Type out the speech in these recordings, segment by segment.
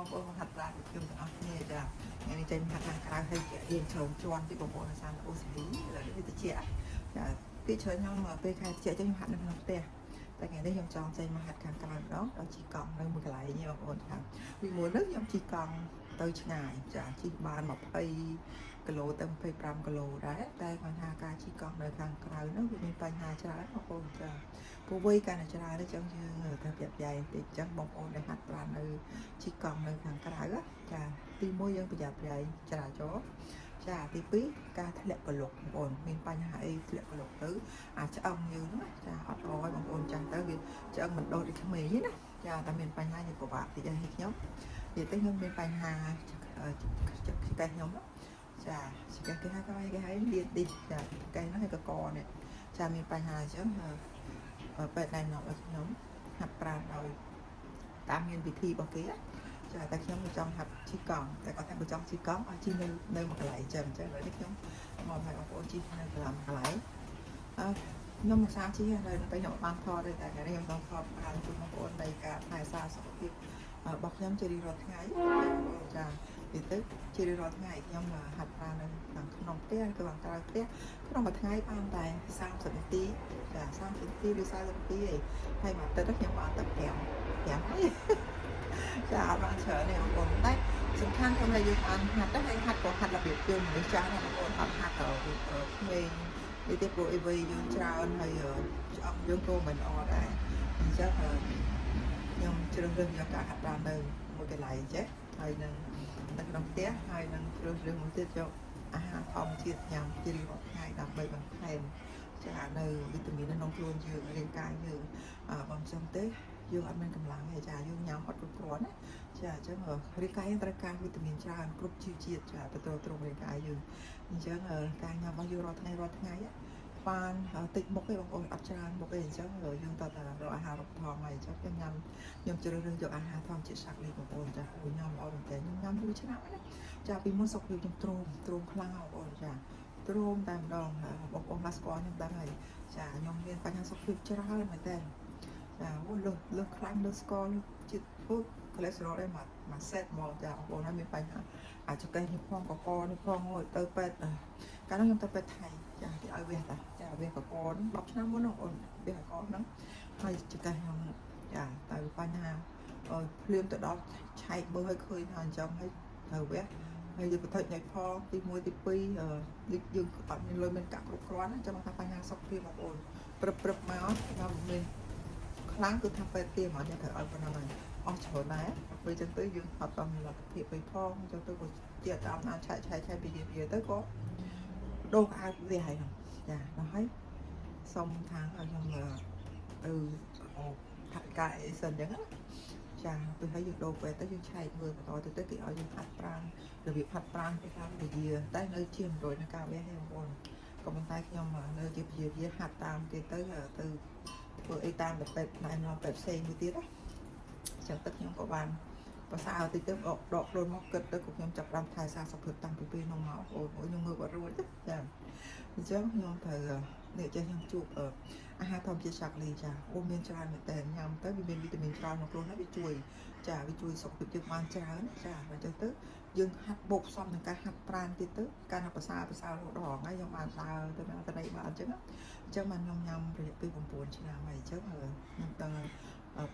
បងប្អូនហាត់ប្រាណខ្ញុំទាំងអស់គ្នាចាថ្ងៃនេះចេញហាត់ខាងក្រៅហើយរៀនជ្រងជាន់ពីបងប្អូនសានអូស៊ីឥឡូវនេះទៅជាចាពីច្រើនខ្ញុំពេលខែជាចេញខ្ញុំហាត់នៅក្នុងផ្ទះតែថ្ងៃនេះខ្ញុំចង់ចេញមកហាត់ខាងក្រៅម្ដងដល់ជីកង់នៅមួយកន្លែងនេះបងប្អូនថាពីមុនហ្នឹងខ្ញុំជីកង់ទៅឆ្ងាយចាជីបាន20គីឡូទៅ25គីឡូដែរតែគាត់ថាការជីកង់នៅខាងក្រៅហ្នឹងវាមានបញ្ហាច្រើនបងប្អូនចាពួកវ័យកាន់តែច្រើនទេចឹងយើងទៅប្រាប់យាយតិចចឹងបងប្អូនដែលហាត់ប្រាណនៅជីកង់នៅខាងក្រៅចាទី1យើងប្រយ័ត្នប្រយែងចរាចរណ៍ចាទី2ការធ្លាក់ប្លុកបងប្អូនមានបញ្ហាអីធ្លាក់ប្លុកទៅអាចឆ្អឹងយើងណាចាអត់ល្អឲ្យបងប្អូនចាំទៅវាឆ្អឹងមិនដូរដូចក្មេងទេណាចាតែមានបញ្ហាយើងពិបាកតិចឲ្យខ្ញុំនិយាយទៅខ្ញុំមានបញ្ហាតែខ្ញុំចាគេគេហៅគេហៅលៀនឌីចាកែហ្នឹងហើយកកនេះចាមានបញ្ហាអញ្ចឹងបែបណែនាំឲ្យខ្ញុំហាត់ប្រាណដោយតាមមានវិធីរបស់គេចាតែខ្ញុំមិនចង់ហាត់ជីកង់តែគាត់ថាបើចង់ជីកង់ឲ្យជីនៅមួយកន្លែងអញ្ចឹងឥឡូវនេះខ្ញុំមកឲ្យបងប្អូនជីនៅកន្លែងខ្ញុំមិនសាជីហើយតែខ្ញុំបានថតទេតែថ្ងៃនេះខ្ញុំต้องថតបានជូនបងប្អូននៃការថែសារសុខភាពរបស់ខ្ញុំជារៀងរាល់ថ្ងៃចាពីទៅជារៀងរាល់ថ្ងៃខ្ញុំហាត់ប្រាណនៅខាងក្នុងផ្ទះឬខាងក្រៅផ្ទះក្នុងមួយថ្ងៃបានតែ30នាទីចា30នាទីឬ40នាទីឯងហើយមួយទឹកខ្ញុំបានទឹក5ហើយចាអត់បានច្រើនទេបងប្អូនតែសំខាន់គឺថាយើងបានហាត់ទៅហើយហាត់ក៏ហាត់របៀបយើងមនុស្សចាស់ណាបងប្អូនអត់ហាត់ទៅក្មេងនេះទេព្រោះអីវិញយើងច្រើនហើយឆ្អឹងយើងក៏មិនល្អដែរអញ្ចឹងខ្ញុំជ្រើសរើសយកការហាត់ប្រាណនៅមួយកន្លែងចេះហើយនឹងនៅក្នុងផ្ទះហើយនឹងជ្រើសរើសមួយទៀតយកអាហារធម្មជាតិញ៉ាំជារៀងរាល់ថ្ងៃដើម្បីបន្ថែមចានៅវីតាមីននៅក្នុងខ្លួនយើងរាងកាយយើងបើមិនចឹងទេយើងអត់មានកម្លាំងទេចាយើងញ៉ាំអត់គ្រប់គ្រាន់ណាចាអញ្ចឹងរាងកាយយើងត្រូវការវីតាមីនច្រើនគ្រប់ជីវជាតិចាទៅត្រង់រាងកាយយើងអញ្ចឹងការញ៉ាំរបស់យើងរាល់ថ្ងៃបានតិចមុខទេបងប្អូនអត់ច្រើនមុខទេអញ្ចឹងយើងតើរកអាហាររូបធម្មហើយអញ្ចឹងខ្ញុំជ្រើសរើសយកអាហារធម្មជាតិសាក់លេបងប្អូនចាខ្ញុំញ៉ាំល្អមែនទែនខ្ញុំញ៉ាំយូរឆ្នាំហើយណាចាពីមុនសុខភាពខ្ញុំទ្រោមខ្លាំងបងប្អូនចាទ្រោមតែម្ដងបងប្អូនខ្លះស្គាល់ខ្ញុំដឹងហើយចាខ្ញុំមានបញ្ហាសុខភាពច្រើនមែនទែនចាលើសខ្លាញ់លើសស្គាល់ជាតិពុកកូលេស្តេរ៉ុលដែរមកសេតមកចាបងប្អូនហើយមានបញ្ហាអាចចង្កេះនេះផងកកនេះផងទៅពេទ្យកាលនោះខ្ញុំទៅពេទ្យថៃចាគេឲ្យវះតាចាវះកក10ឆ្នាំមុនបងប្អូនវះកកហ្នឹងហើយចង្កេះខ្ញុំចាតែបញ្ហាភ្លាមទៅដល់ឆែកមើលឲ្យឃើញថាអញ្ចឹងហើយត្រូវវះហើយយើងបន្តិចញ៉ៃផងទី1ទី2យើងអត់មានលុយមានកាក់គ្រប់គ្រាន់អញ្ចឹងថាបញ្ហាសុខភាពបងប្អូនព្រឹបមកខ្ញុំមានខ្លាំងគឺថាពេទ្យទៀតហ្មងយើងត្រូវឲ្យប៉ុណ្ណឹងហើយអស់ច្រើនដែរពេលចឹងទៅយើងអត់បានលទ្ធភាពទៅផងអញ្ចឹងទៅក៏ជាតាមណាឆែកពីទៅក៏ដូរអាវវាហើយចាដល់ហើយសុំខាងឲ្យខ្ញុំទៅហាត់កាយអីសិនអញ្ចឹងណាចាពេលហើយយើងដូរពេលទៅយើងឆែកមើលបន្តទៅគេឲ្យយើងហាត់ប្រាណរបៀបហាត់ប្រាណគេថាវិជាតែនៅជា100នៅការវះទេបងប្អូនក៏ប៉ុន្តែខ្ញុំនៅជាវិជាហាត់តាមគេទៅធ្វើអីតាមតែពេទ្យណែនាំពេទ្យផ្សេងមួយទៀតណាចឹងទឹកខ្ញុំក៏បានប្រសើរតិចទៅដកខ្លួនមកគិតទៅខ្ញុំចាប់បានថែសារសុខភាពតាំងពីពេលនោះមកអូនខ្ញុំមើលបាត់រួចចាអញ្ចឹងខ្ញុំត្រូវនេះចេះខ្ញុំជួបអាហារធម្មជាតិសាក់លីចាអូមានច្រើនមែនតើញ៉ាំទៅវាមានវីតាមីនច្រើនក្នុងខ្លួនហើយវាជួយសុខភាពយើងបានច្រើនចាអញ្ចឹងទៅយើងហាត់បូកផ្សំនឹងការហាត់ប្រាណទៀតទៅការហាត់ប្រសើររហូតដល់ថ្ងៃខ្ញុំបានដើរទៅណាទៅណីបានអញ្ចឹងបានខ្ញុំញ៉ាំរយៈពេល9ឆ្នាំហើយអញ្ចឹងខ្ញុំដឹង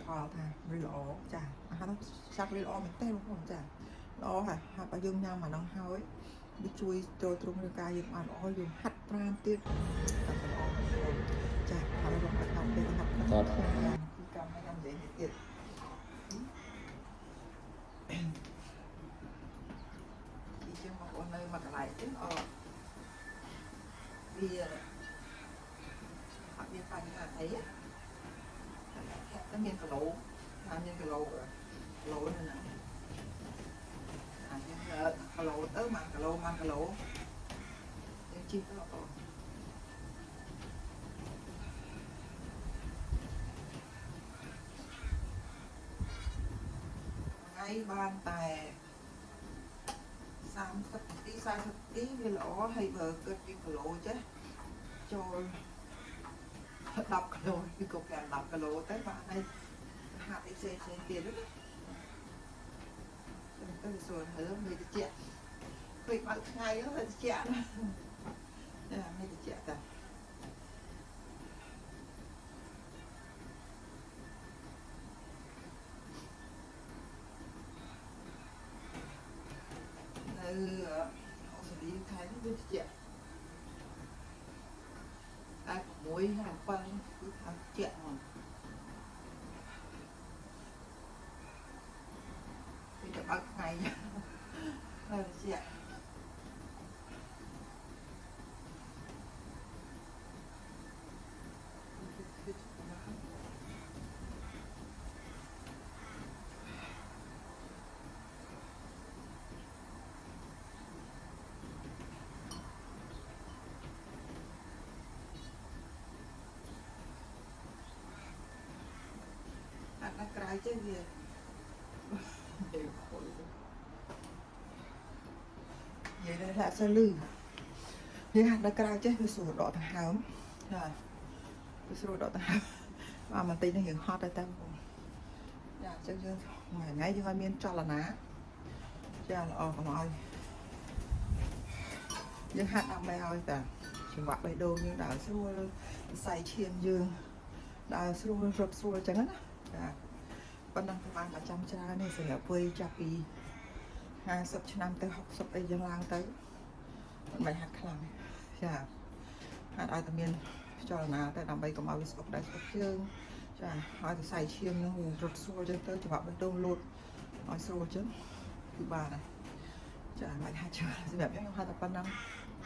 ផលថាវាល្អចាអាហារសាក់លីល្អមែនតើបងប្អូនចាល្អហើយហាត់ឲ្យយើងញ៉ាំអានោះហើយវាជួយចូលទ្រង់រាងកាយយើងបានល្អយើងហាត់ប្រាណទៀតតែល្អចាហើយបងប្អូនពេលហាត់ប្រាណគាត់ពីកម្មនិយាយទៀតពីជាងបងប្អូននៅមកកន្លែងទៀតវាអត់មានបញ្ហាអីតែមានគីឡូមានគីឡូហ្នឹងណាយើងគីឡូទៅ1គីឡូយើងជីកទៅអូថ្ងៃបានតែ30នាទី40នាទីវាល្អហើយបើគិតពីគីឡូចេះចូល10គីឡូគឺក៏5 10គីឡូទៅបានហើយហាត់អីផ្សេងទៀតណា rồi hứa mình thì chuyện quỵt bằng ngày đó là chuyện mình thì chuyện cả họ xử lý thái nó biết chuyện ai có muối hàng quăng cứ thằng chuyện mà thì được bằng ngày là chuyện nó cái chứ gì vậy đây là sơ lư nhưng hạt nó cái chứ cái sủi đỏ thằng hào rồi cái sủi đỏ thằng hào mà mình tin nó hiện hot đây ta dạ chứ ngày ngay chứ hai miên cho là ná cha là còn ơi nhưng hạt ăn bay ơi ta chỉ mặc bay đồ nhưng đào xua xài chiên dương đào xua rập xua chẳng á dạ vẫn đang làm mà chăm cha này sẽ quay chạp đi 50 ឆ្នាំទៅ 60 អីយ៉ាងឡើងទៅមិនហាត់ខ្លាំងចាហាត់ឲ្យតែមានចលនាទៅដើម្បីកុំឲ្យវាស្អុកដៃស្អុកជើងចាឲ្យតែសៃឈាមនោះរត់ស្រួលចឹងទៅច្បាប់បេះដូងលោតឲ្យស្រួលចឹងគឺបានហើយចាមិនហាត់ច្រើនសម្រាប់ខ្ញុំហាត់តែប៉ុណ្ណឹង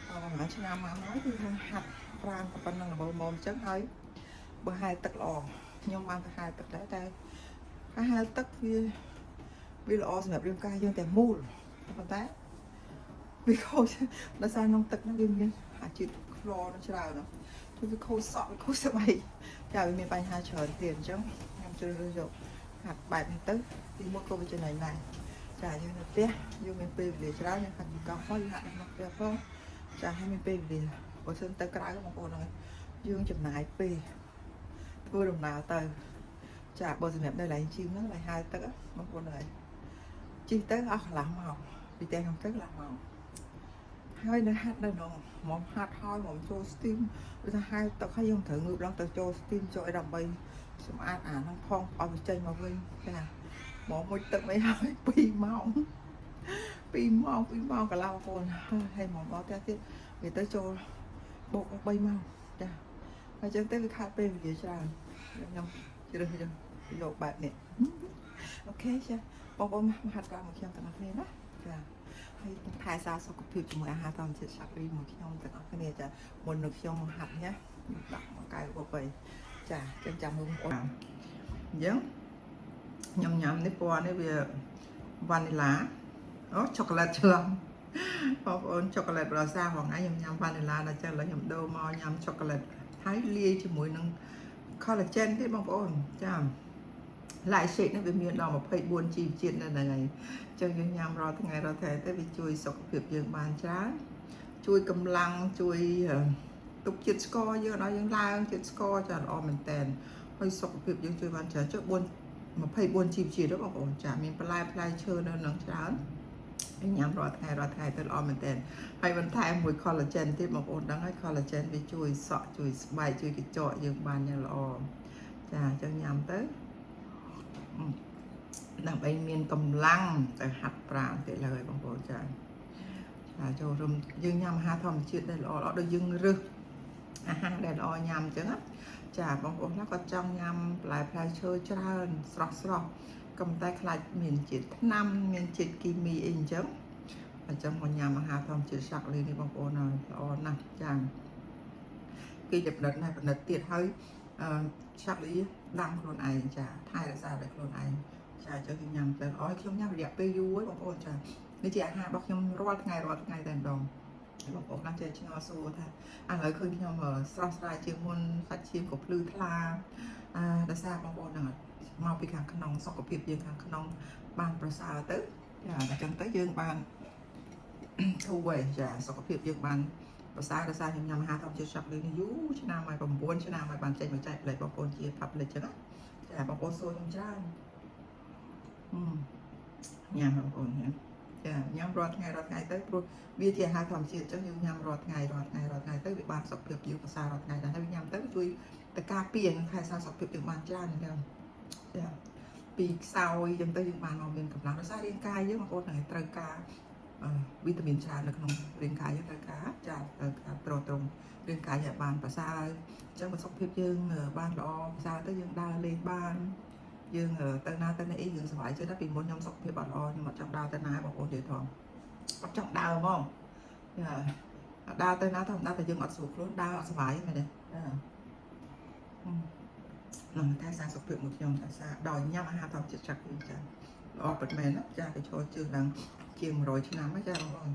ប្រហែលឆ្នាំមកហើយគឺហាត់ប្រាណតែប៉ុណ្ណឹងល្មមចឹងហើយបើហែលទឹកល្អខ្ញុំបានទៅហែលទឹកដែរតែហែលទឹកវាល្អសម្រាប់រាងកាយយើងតែមូលប៉ុន្តែវាខូចដោយសារក្នុងទឹកហ្នឹងវាមានអាជាតិក្លnóច្រើនណាស់វាខូចសក់វាខូចស្បែកចាវាមានបញ្ហាច្រើនទៀតអញ្ចឹងខ្ញុំជ្រើសរើសយកហាត់បែបនេះទៅទីមួយក៏វាចំណេញដែរចាយើងនៅផ្ទះយើងមានពេលវេលាច្រើនយើងហាត់ពីកោះផងយើងហាត់នៅក្នុងផ្ទះផងចាឲ្យមានពេលវេលាបើសិនទៅក្រៅបងប្អូនហ្នឹងយើងចំណាយពេលធ្វើដំណើរទៅចាបើសម្រាប់នៅកន្លែងជិះហ្នឹងកន្លែងហៅទឹកបងប្អូនហើយជិះទៅអស់កន្លះម៉ោងពីតែខ្ញុំទៅកន្លះម៉ោងហើយនៅហាត់នៅក្នុងមកហាត់ហើយមកចូល steam ឬថាហៅទឹកហើយយើងត្រូវងើបឡើងទៅចូល steam ចូលអីដើម្បីសម្អាតអាហ្នឹងផងឲ្យវាចេញមកវិញចាមកមួយទឹកអីហើយ2ម៉ោង2ម៉ោងកន្លះបងប្អូនហើយមកដល់ផ្ទះទៀតវាទៅចូលបូក3ម៉ោងចាហើយចឹងទៅវាខាតពេលវេលាច្រើនខ្ញុំជ្រើសរើសយកបែបនេះអូខេចាបងប្អូនមកហាត់ការមកខ្ញុំទាំងអស់គ្នាណាចាហើយថែសារសុខភាពជាមួយអាហារធម្មជាតិសាក់រីមួយខ្ញុំទាំងអស់គ្នាចាមុននឹងខ្ញុំមកហាត់ណាដាក់មកកៅបបៃចាចឹងចាំមើលបងប្អូនអញ្ចឹងខ្ញុំញ៉ាំនេះពណ៌នេះវាវ៉ានីឡាអូឆូកូឡេតច្រឡំបងប្អូនឆូកូឡេតប្រសាហងៃខ្ញុំញ៉ាំវ៉ានីឡាដល់ចឹងឥឡូវខ្ញុំដូរមកញ៉ាំឆូកូឡេតហើយលាយជាមួយនឹង collagen ទេបងប្អូនចាlại shake នេះវាមានដល់ 24 ជីវជាតិនៅហ្នឹងហើយចឹងយើងញ៉ាំរាល់ថ្ងៃទៅវាជួយសុខភាពយើងបានច្រើនជួយកម្លាំងជួយទុកជាតិស្ករយើងឲ្យយើងឡើងជាតិស្ករចាល្អមែនតើហើយសុខភាពយើងជួយបានច្រើនចុះ24 ជីវជាតិđóបងប្អូនចាមានបន្លែផ្លែឈើនៅហ្នឹងច្រើនញ៉ាំរាល់ថ្ងៃទៅល្អមែនតើហើយបន្ថែមមួយ collagen ទៀតបងប្អូនដឹងហើយ collagen វាជួយសក់ជួយស្បែកជួយកញ្ចក់យើងបានយ៉ាងល្អចាអញ្ចឹងញ៉ាំទៅដើម្បីមានកម្លាំងទៅហាត់ប្រាណទៀតឡើយបងប្អូនចាចូលរួមយើងញ៉ាំអាហារធម្មជាតិដែលល្អដូចយើងរើសអាហារដែលល្អញ៉ាំអញ្ចឹងចាបងប្អូនណាក៏ចង់ញ៉ាំបន្លែផ្លែឈើច្រើនស្រស់កុំតែខ្លាចមានជាតិថ្នាំមានជាតិគីមីអីអញ្ចឹងមកញ៉ាំអាហារធម្មជាតិសាក់លីនេះបងប្អូនល្អណាស់ចាគេจะផលិតណាស់ផលិតទៀតហើយសាក់លីដាំខ្លួនឯងចាថែរក្សាដោយខ្លួនឯងចាអញ្ចឹងញ៉ាំទៅល្អខ្ញុំញ៉ាំរយៈពេលយូរហើយបងប្អូនចានេះជាអាហាររបស់ខ្ញុំរាល់ថ្ងៃតែម្ដងបងប្អូនណាចេះឆ្ងល់សួរថាឥឡូវឃើញខ្ញុំស្រស់ស្រាយជាងមុនសាច់ឈាមក៏ភ្លឺថ្លាដោយសារបងប្អូនហ្នឹងមកពីខាងក្នុងសុខភាពយើងខាងក្នុងបានប្រសើរទៅចាអញ្ចឹងទៅយើងបានធូរហើយចាសុខភាពយើងបានប្រសើរដោយសារខ្ញុំញ៉ាំអាហារធម្មជាតិ chocolate នេះយូរឆ្នាំហើយ9ឆ្នាំហើយបានចេញមកចែកផ្លែបងប្អូនជា public ចឹងណាចាបងប្អូនសួរខ្ញុំច្រើនញ៉ាំបងប្អូន ចាញ៉ាំរាល់ថ្ងៃទៅព្រោះវាជាអាហារធម្មជាតិអញ្ចឹងយើងញ៉ាំរាល់ថ្ងៃទៅវាបានសុខភាពយើងប្រសើររាល់ថ្ងៃដែរហើយញ៉ាំទៅជួយទៅការពារនិងថែរក្សាសុខភាពយើងបានច្រើនអញ្ចឹងចាពីខ្សោយអញ្ចឹងទៅយើងបានមកមានកម្លាំងដោយសាររាងកាយយើងបងប្អូនហ្នឹងត្រូវការវីតាមីនច្រើននៅក្នុងរាងកាយយើងត្រូវការចាត្រូវការត្រង់រាងកាយឲ្យបានប្រសើរអញ្ចឹងសុខភាពយើងបានល្អប្រសើរទៅយើងដើរលេងបានយើងទៅណាទៅនេះយើងសុខចិត្តតែពីមុនខ្ញុំសុខភាពអត់ល្អខ្ញុំអត់ចង់ដើរទៅណាបងប្អូននិយាយផងអត់ចង់ដើរហ្មងដើរទៅណាធម្មតាតែយើងអត់ស្រួលខ្លួនដើរអត់សុខមែនទេនឹងតែសារសុខភាពមួយខ្ញុំតែសារដោយញ៉ាំអាហារធម្មជាតិចាក់វិញចាល្អពិតមែនណាចាទៅចូលជើងដល់ជាង100ឆ្នាំហើយចាបង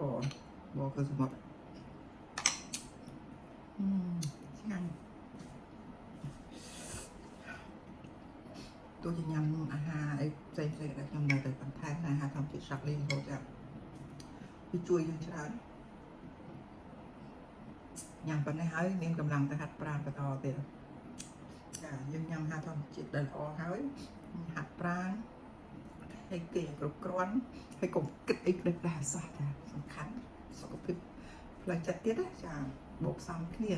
ប្អូនបគឺសម្បត្តិឆ្ងាញ់ទោះជាញ៉ាំអាហារអីផ្សេងៗដែលខ្ញុំនៅតែបន្ថែមអាហារធម្មជាតិសាក់លីងហូតចាវាជួយយើងច្រើនញ៉ាំប៉ុណ្ណេះហើយមានកម្លាំងទៅហាត់ប្រាណបន្តទៀតចាយើងញ៉ាំអាហារធម្មជាតិដែលល្អហើយហាត់ប្រាណហើយគេគ្រប់គ្រាន់ហើយកុំគិតអីព្រឹកដែរសោះចាសំខាន់សុខភាពផ្លូវចិត្តទៀតចាបូកផ្សំគ្នា